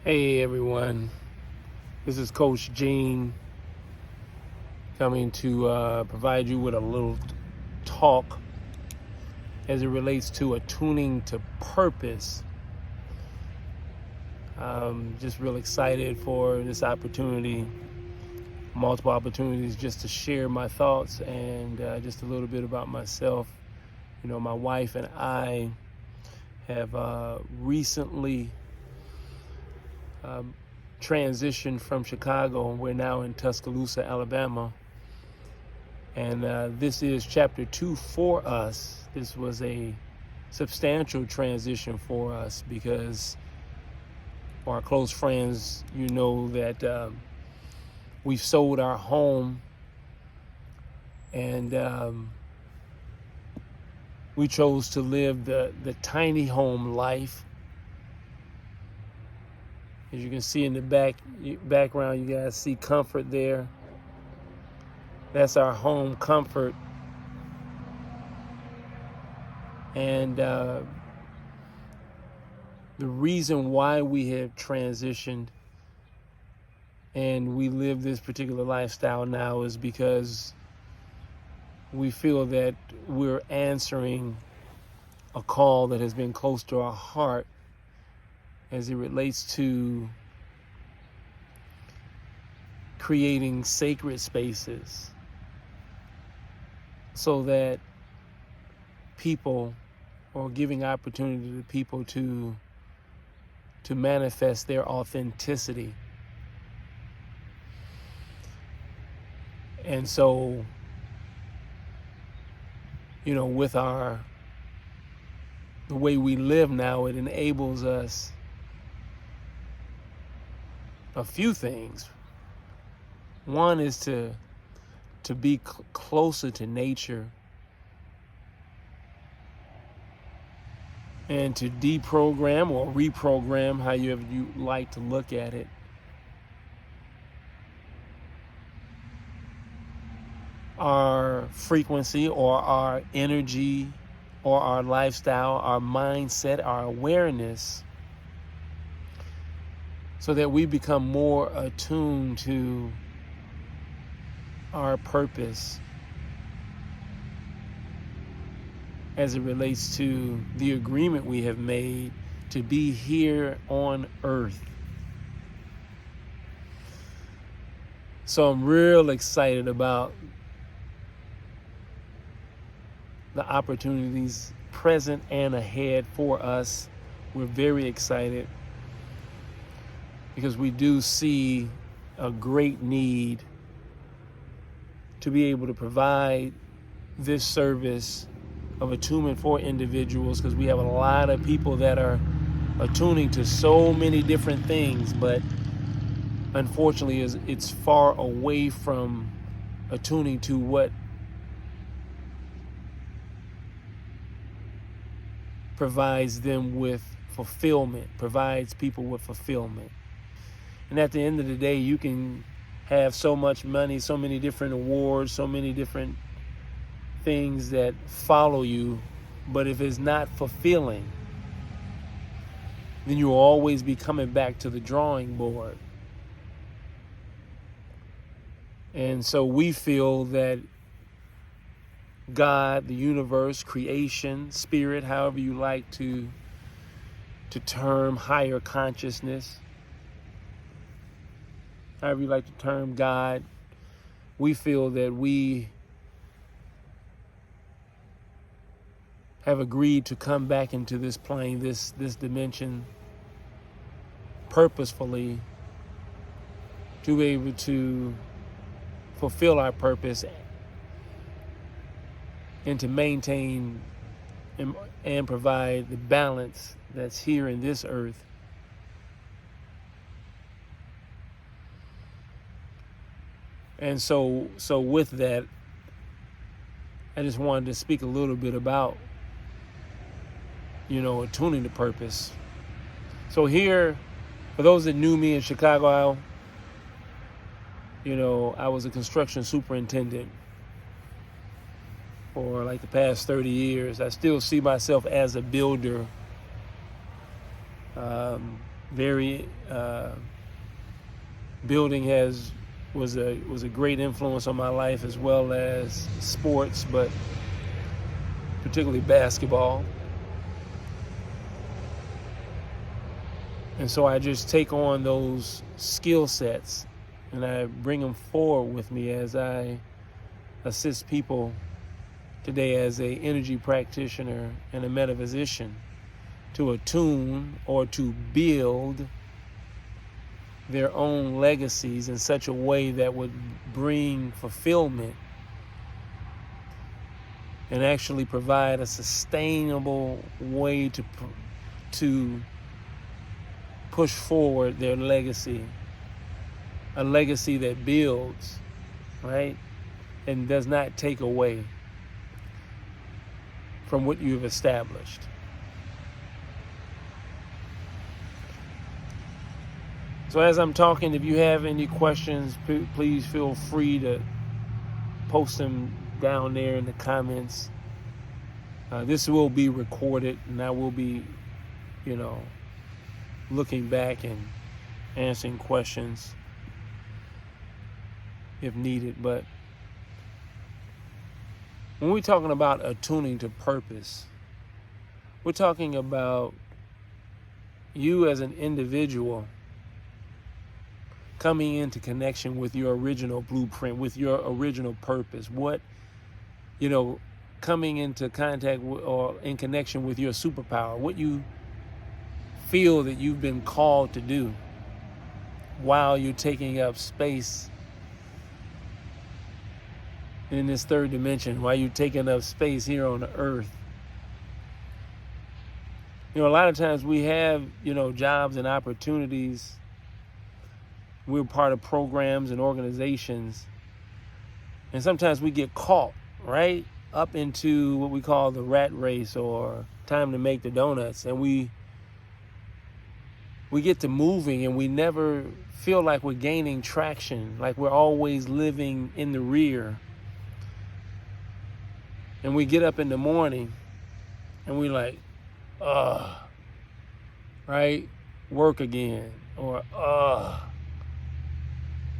Hey everyone, this is Coach Gene coming to provide you with a little talk as it relates to attuning to purpose. Just real excited for this opportunity, multiple opportunities just to share my thoughts and just a little bit about myself. You know, my wife and I have recently transitioned from Chicago, and we're now in Tuscaloosa, Alabama. And this is chapter 2 for us. This was a substantial transition for us because for our close friends, you know that we've sold our home and we chose to live the tiny home life. As you can see in the background, you guys see comfort there. That's our home comfort. And the reason why we have transitioned and we live this particular lifestyle now is because we feel that we're answering a call that has been close to our heart as it relates to creating sacred spaces so that people, or giving opportunity to people to manifest their authenticity. And so, you know, with the way we live now, it enables us a few things. One is to be closer to nature and to deprogram or reprogram, however you like to look at it, our frequency or our energy or our lifestyle, our mindset, our awareness, so that we become more attuned to our purpose as it relates to the agreement we have made to be here on earth. So I'm real excited about the opportunities present and ahead for us. We're very excited because we do see a great need to be able to provide this service of attunement for individuals, because we have a lot of people that are attuning to so many different things, but unfortunately it's far away from attuning to what provides them with fulfillment, provides people with fulfillment. And at the end of the day, you can have so much money, so many different awards, so many different things that follow you, but if it's not fulfilling, then you'll always be coming back to the drawing board. And so we feel that God, the universe, creation, spirit, however you like to term higher consciousness, however you like to term God, we feel that we have agreed to come back into this plane, this dimension, purposefully, to be able to fulfill our purpose and to maintain and provide the balance that's here in this earth. And so with that, I just wanted to speak a little bit about, you know, attuning to purpose. So here, for those that knew me in Chicago, you know, I was a construction superintendent for like the past 30 years. I still see myself as a builder. very building was a great influence on my life, as well as sports, but particularly basketball. And so I just take on those skill sets and I bring them forward with me as I assist people today as an energy practitioner and a metaphysician to attune or to build their own legacies in such a way that would bring fulfillment and actually provide a sustainable way to push forward their legacy, a legacy that builds, right, and does not take away from what you've established. So as I'm talking, if you have any questions, please feel free to post them down there in the comments. This will be recorded, and I will be, looking back and answering questions if needed. But when we're talking about attuning to purpose, we're talking about you as an individual coming into connection with your original blueprint, with your original purpose. Coming into contact or in connection with your superpower, what you feel that you've been called to do while you're taking up space in this third dimension, while you're taking up space here on the earth. A lot of times we have, jobs and opportunities. We're part of programs and organizations. And sometimes we get caught, right, up into what we call the rat race or time to make the donuts. And we get to moving and we never feel like we're gaining traction, like we're always living in the rear. And we get up in the morning and we're like, right? Work again. Or,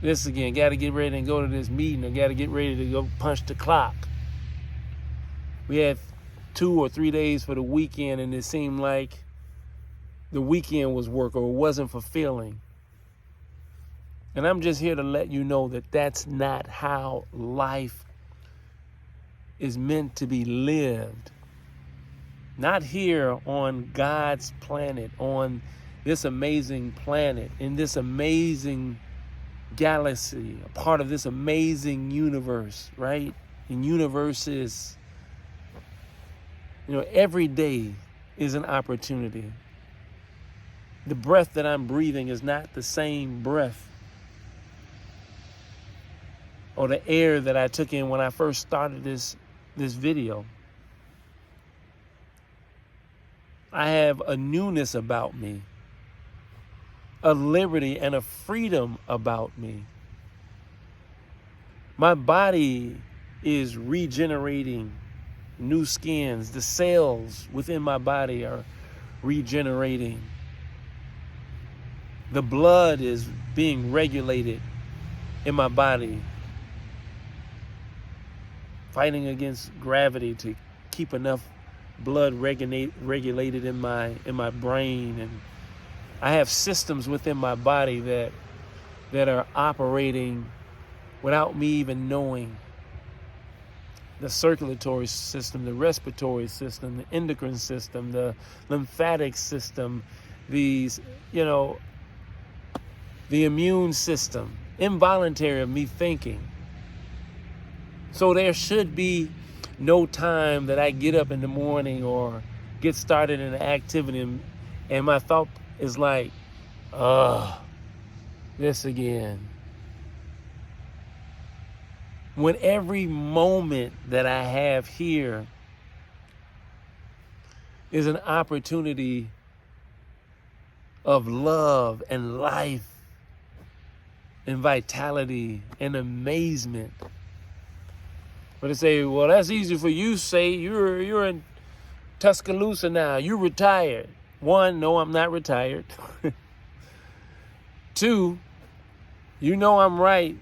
this again, got to get ready and go to this meeting, or got to get ready to go punch the clock. We had 2 or 3 days for the weekend, and it seemed like the weekend was work or wasn't fulfilling. And I'm just here to let you know that that's not how life is meant to be lived. Not here on God's planet, on this amazing planet, in this amazing galaxy, a part of this amazing universe, right? And universes, every day is an opportunity. The breath that I'm breathing is not the same breath or the air that I took in when I first started this video. I have a newness about me, a liberty and a freedom about me. My body is regenerating new skins. The cells within my body are regenerating. The blood is being regulated in my body, fighting against gravity to keep enough blood regulated in my brain. And I have systems within my body that are operating without me even knowing. The circulatory system, the respiratory system, the endocrine system, the lymphatic system, the immune system, involuntary of me thinking. So there should be no time that I get up in the morning or get started in an activity and my thought is like, this again. When every moment that I have here is an opportunity of love and life and vitality and amazement. But they say, well, that's easy for you, say you're in Tuscaloosa now, you're retired. One, no, I'm not retired. 2, you know I'm right,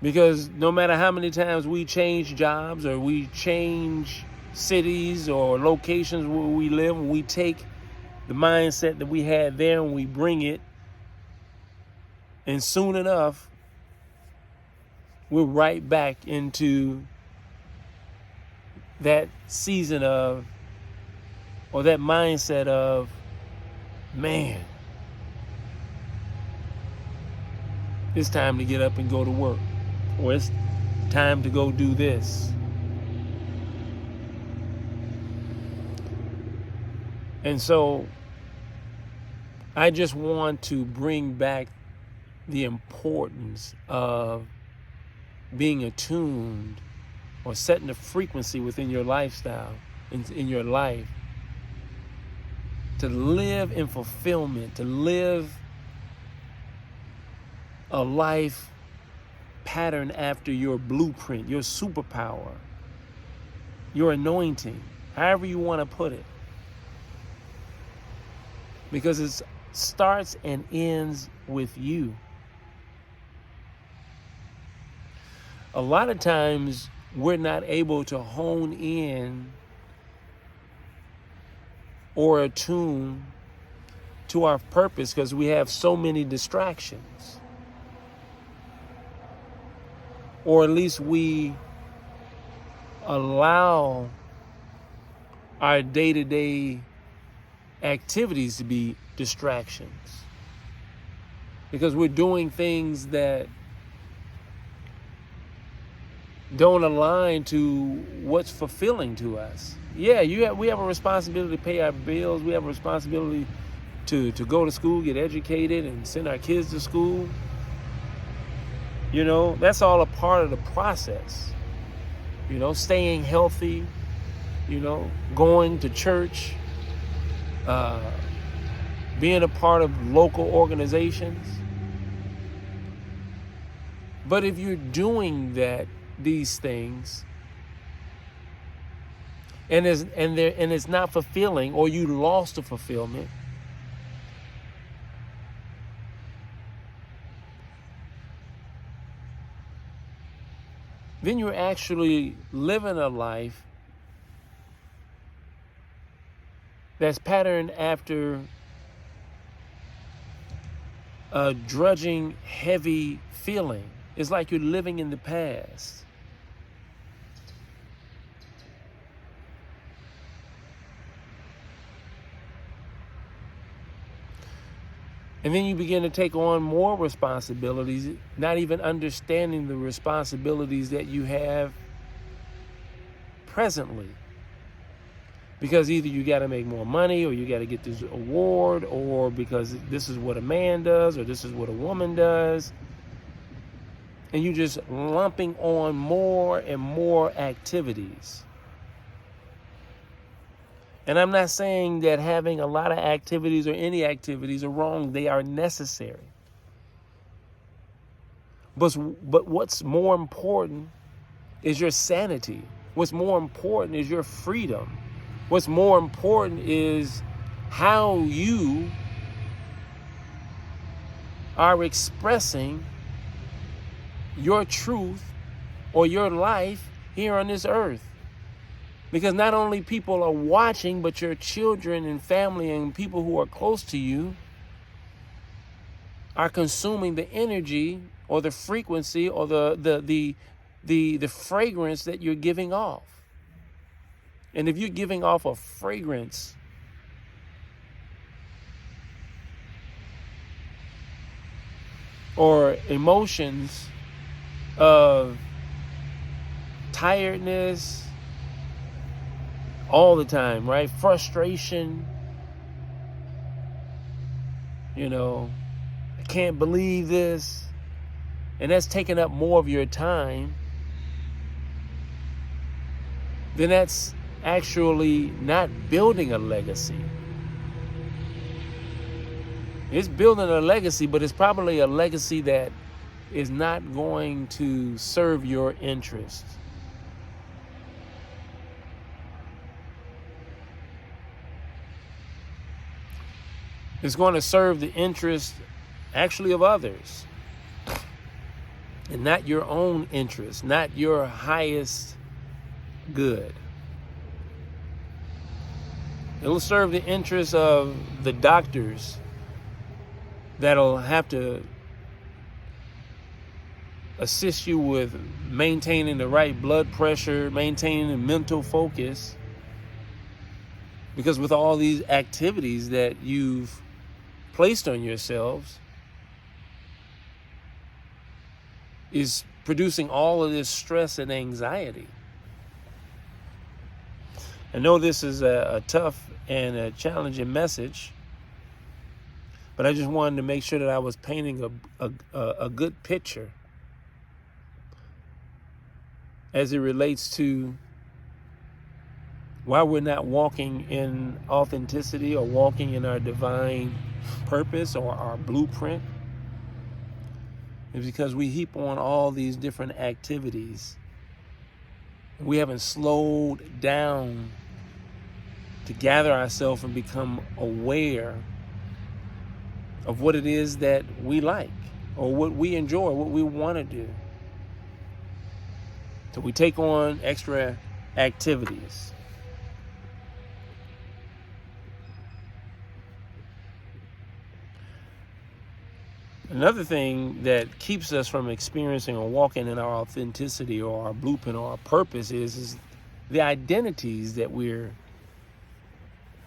because no matter how many times we change jobs or we change cities or locations where we live, we take the mindset that we had there and we bring it, and soon enough, we're right back into that season of, or that mindset of, man, it's time to get up and go to work, or it's time to go do this. And so I just want to bring back the importance of being attuned or setting a frequency within your lifestyle, in your life, to live in fulfillment, to live a life pattern after your blueprint, your superpower, your anointing, however you want to put it. Because it starts and ends with you. A lot of times we're not able to hone in or attune to our purpose because we have so many distractions. Or at least we allow our day-to-day activities to be distractions, because we're doing things that don't align to what's fulfilling to us. Yeah, we have a responsibility to pay our bills. We have a responsibility to go to school, get educated, and send our kids to school. You know, that's all a part of the process. You know, staying healthy, you know, going to church, being a part of local organizations. But if you're doing these things, and it's not fulfilling, or you lost the fulfillment, then you're actually living a life that's patterned after a drudging, heavy feeling. It's like you're living in the past. And then you begin to take on more responsibilities, not even understanding the responsibilities that you have presently. Because either you got to make more money, or you got to get this award, or because this is what a man does, or this is what a woman does. And you're just lumping on more and more activities. And I'm not saying that having a lot of activities or any activities are wrong. They are necessary. But what's more important is your sanity. What's more important is your freedom. What's more important is how you are expressing your truth or your life here on this earth. Because not only people are watching, but your children and family and people who are close to you are consuming the energy or the frequency or the fragrance that you're giving off. And if you're giving off a fragrance or emotions of tiredness all the time, right? Frustration, you know, I can't believe this. And that's taking up more of your time. Then that's actually not building a legacy. It's building a legacy, but it's probably a legacy that is not going to serve your interests. It's going to serve the interest actually of others, and not your own interest, not your highest good. It'll serve the interests of the doctors that'll have to assist you with maintaining the right blood pressure, maintaining the mental focus. Because with all these activities that you've placed on yourselves, is producing all of this stress and anxiety. I know this is a tough and a challenging message, but I just wanted to make sure that I was painting a good picture as it relates to why we're not walking in authenticity or walking in our divine purpose or our blueprint. It's because we heap on all these different activities. We haven't slowed down to gather ourselves and become aware of what it is that we like or what we enjoy, what we want to do. So we take on extra activities. Another thing that keeps us from experiencing or walking in our authenticity or our blueprint or our purpose is the identities that we're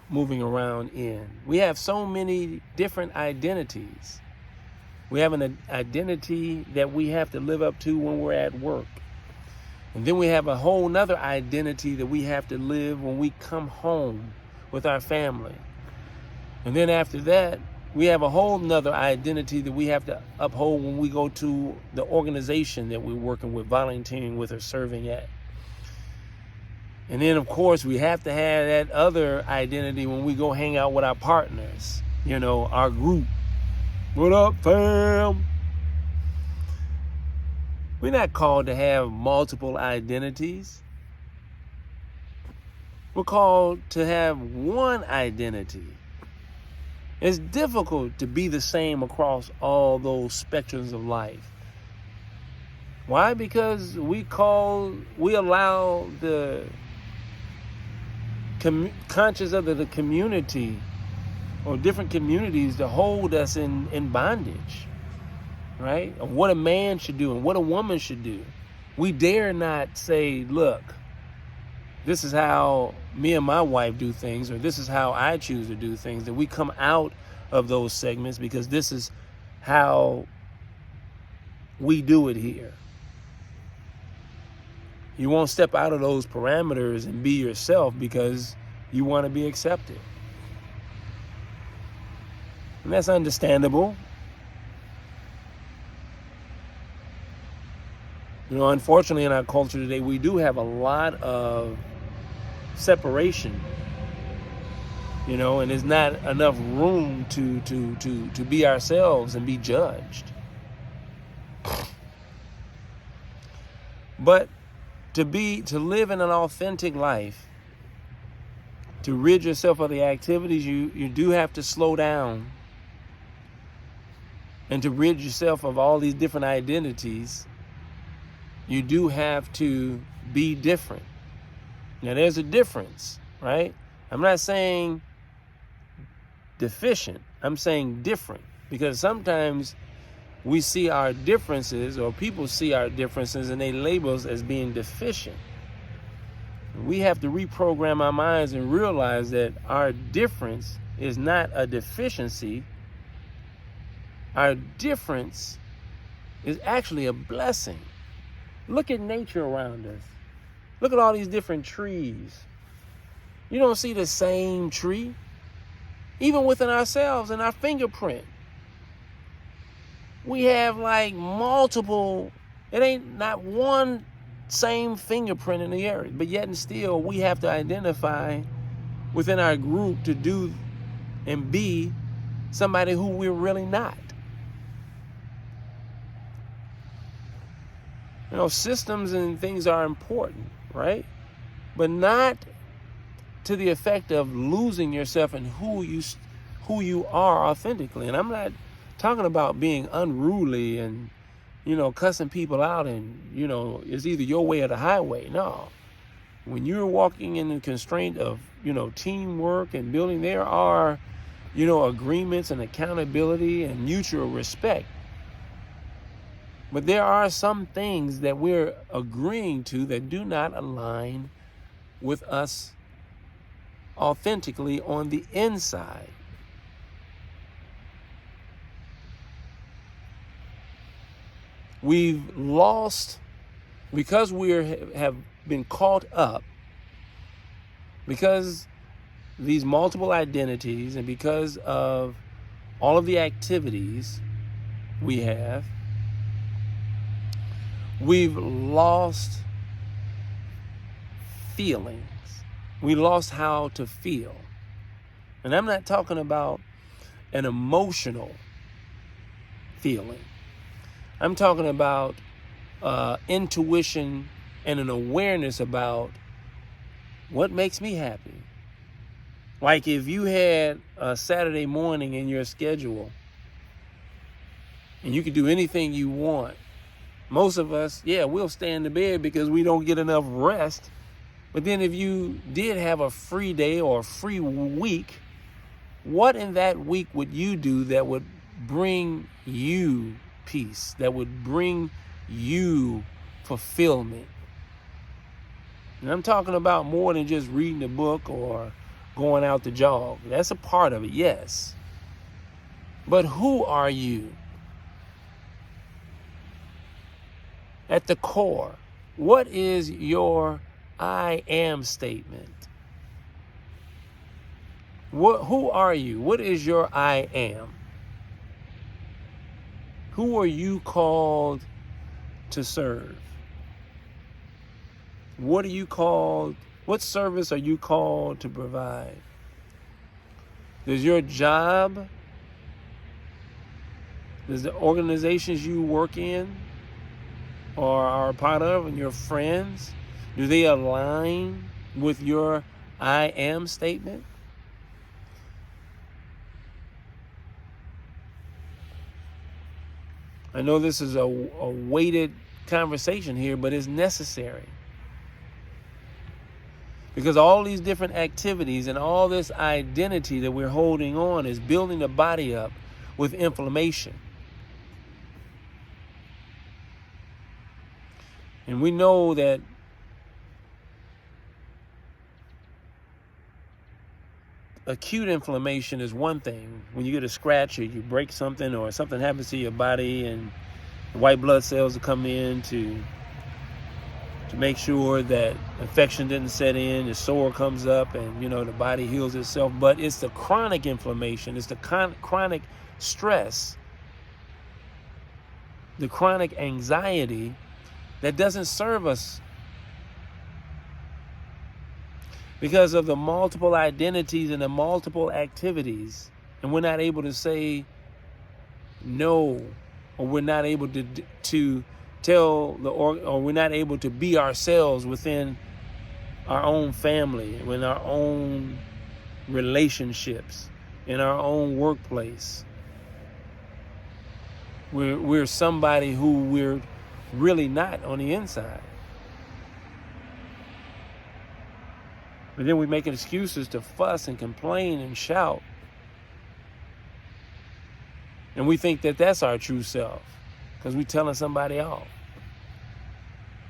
moving around in. We have so many different identities. We have an identity that we have to live up to when we're at work. And then we have a whole nother identity that we have to live when we come home with our family. And then after that, we have a whole nother identity that we have to uphold when we go to the organization that we're working with, volunteering with, or serving at. And then, of course, we have to have that other identity when we go hang out with our partners, our group. What up, fam? We're not called to have multiple identities. We're called to have one identity. It's difficult to be the same across all those spectrums of life. Why? Because we allow the conscious of the community or different communities to hold us in bondage, right? Of what a man should do and what a woman should do. We dare not say, look, this is how me and my wife do things, or this is how I choose to do things. That we come out of those segments because this is how we do it here. You won't step out of those parameters and be yourself because you want to be accepted. And that's understandable. Unfortunately in our culture today, we do have a lot of separation, and there's not enough room to be ourselves and be judged. But to live in an authentic life, to rid yourself of the activities, you do have to slow down. And to rid yourself of all these different identities, you do have to be different. Now, there's a difference, right? I'm not saying deficient. I'm saying different. Because sometimes we see our differences, or people see our differences, and they label us as being deficient. We have to reprogram our minds and realize that our difference is not a deficiency. Our difference is actually a blessing. Look at nature around us. Look at all these different trees. You don't see the same tree. Even within ourselves and our fingerprint. We have multiple, it ain't not one same fingerprint in the area, but yet and still we have to identify within our group to do and be somebody who we're really not. Systems and things are important, right? But not to the effect of losing yourself and who you are authentically. And I'm not talking about being unruly and, cussing people out and, it's either your way or the highway. No. When you're walking in the constraint of, teamwork and building, there are, agreements and accountability and mutual respect. But there are some things that we're agreeing to that do not align with us authentically on the inside. We've lost, because we have been caught up, because these multiple identities and because of all of the activities we have, we've lost feelings. We lost how to feel. And I'm not talking about an emotional feeling. I'm talking about intuition and an awareness about what makes me happy. Like if you had a Saturday morning in your schedule and you could do anything you want, most of us, we'll stay in the bed because we don't get enough rest. But then if you did have a free day or a free week, what in that week would you do that would bring you peace, that would bring you fulfillment? And I'm talking about more than just reading a book or going out to jog. That's a part of it, yes. But who are you? At the core, what is your I am statement? Who are you? What is your I am? Who are you called to serve? What are you called? What service are you called to provide? Does your job, does the organizations you work in or are a part of and your friends, do they align with your I am statement? I know this is a weighted conversation here, but it's necessary. Because all these different activities and all this identity that we're holding on is building the body up with inflammation. And we know that acute inflammation is one thing. When you get a scratch or you break something or something happens to your body and the white blood cells will come in to make sure that infection didn't set in, the sore comes up and, the body heals itself. But it's the chronic inflammation, it's the chronic stress, the chronic anxiety that doesn't serve us because of the multiple identities and the multiple activities. And we're not able to say no, or we're not able to tell or we're not able to be ourselves within our own family, in our own relationships, in our own workplace. We're somebody who we're really not on the inside. But then we make excuses to fuss and complain and shout. And we think that that's our true self because we're telling somebody off.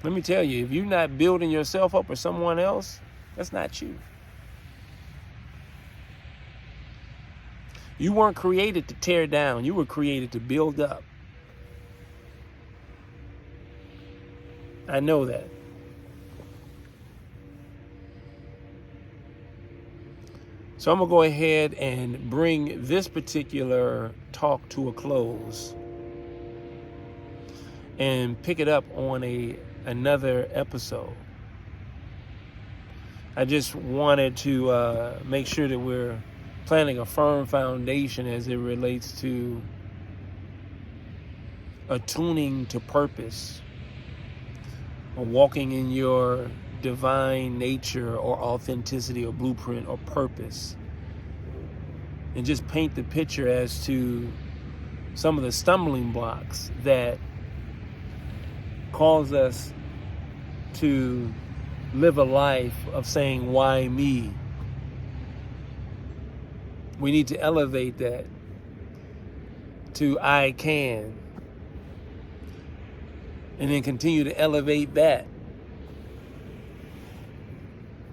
Let me tell you, if you're not building yourself up or someone else, that's not you. You weren't created to tear down. You were created to build up. I know that. So I'm going to go ahead and bring this particular talk to a close and pick it up on another episode. I just wanted to make sure that we're planting a firm foundation as it relates to attuning to purpose or walking in your divine nature or authenticity or blueprint or purpose, and just paint the picture as to some of the stumbling blocks that cause us to live a life of saying, why me? We need to elevate that to I can. And then continue to elevate that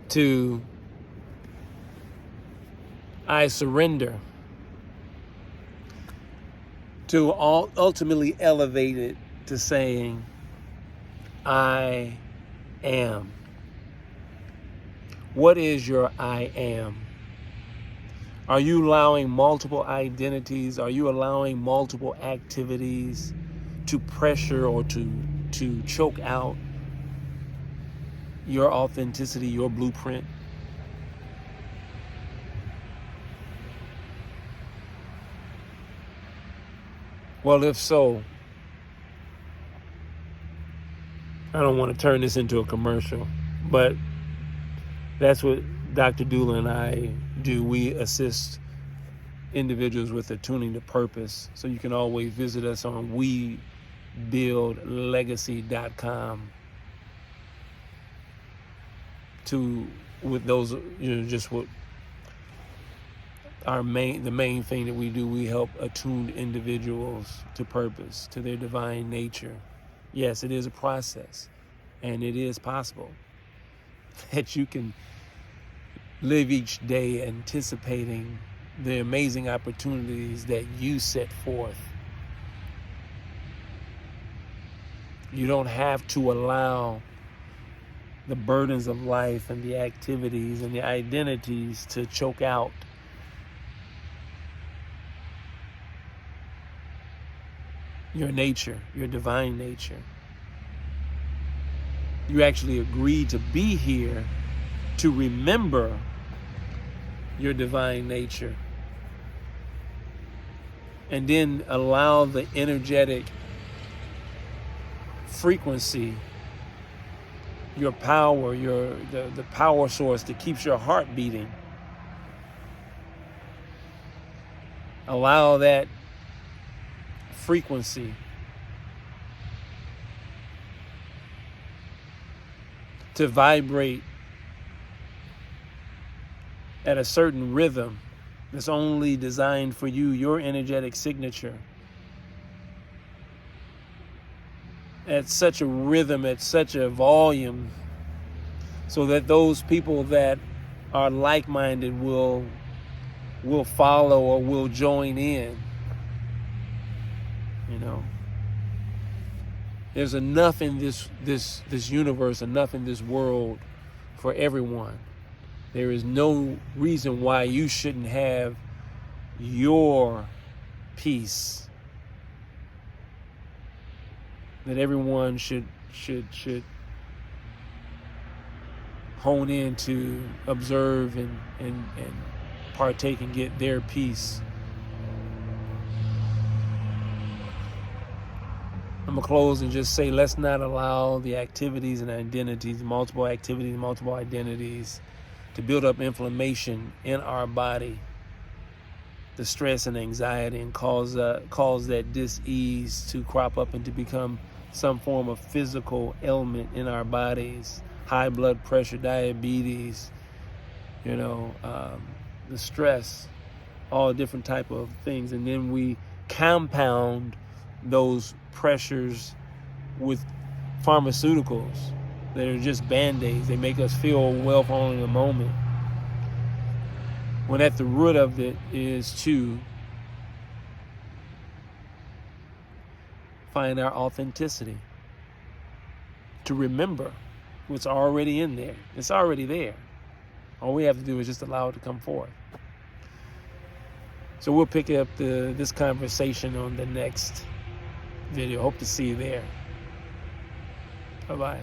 to I surrender. To ultimately elevate it to saying, I am. What is your I am? Are you allowing multiple identities? Are you allowing multiple activities to pressure or to choke out your authenticity, your blueprint? Well, if so, I don't want to turn this into a commercial, but that's what Dr. Dula and I do. We assist individuals with attuning to purpose. So you can always visit us on webuildlegacy.com with those, just what the main thing that we do. We help attune individuals to purpose, to their divine nature. Yes, it is a process, and it is possible that you can live each day anticipating the amazing opportunities that you set forth. You don't have to allow the burdens of life and the activities and the identities to choke out your nature, your divine nature. You actually agreed to be here to remember your divine nature, and then allow the energetic frequency, your power, the power source that keeps your heart beating. Allow that frequency to vibrate at a certain rhythm that's only designed for you, your energetic signature. At such a rhythm, at such a volume, so that those people that are like-minded will follow or will join in. There's enough in this universe, enough in this world for everyone. There is no reason why you shouldn't have your peace. That everyone should hone in to observe and partake and get their peace. I'm going to close and just say, let's not allow the activities and identities, multiple activities, multiple identities, to build up inflammation in our body, the stress and anxiety, and cause that dis-ease to crop up and to become some form of physical ailment in our bodies, high blood pressure, diabetes, the stress, all different type of things. And then we compound those pressures with pharmaceuticals that are just band-aids. They make us feel well for only a moment, when at the root of it is to find our authenticity, to remember what's already in there. It's already there. All we have to do is just allow it to come forth. So we'll pick up this conversation on the next video. Hope to see you there. Bye-bye.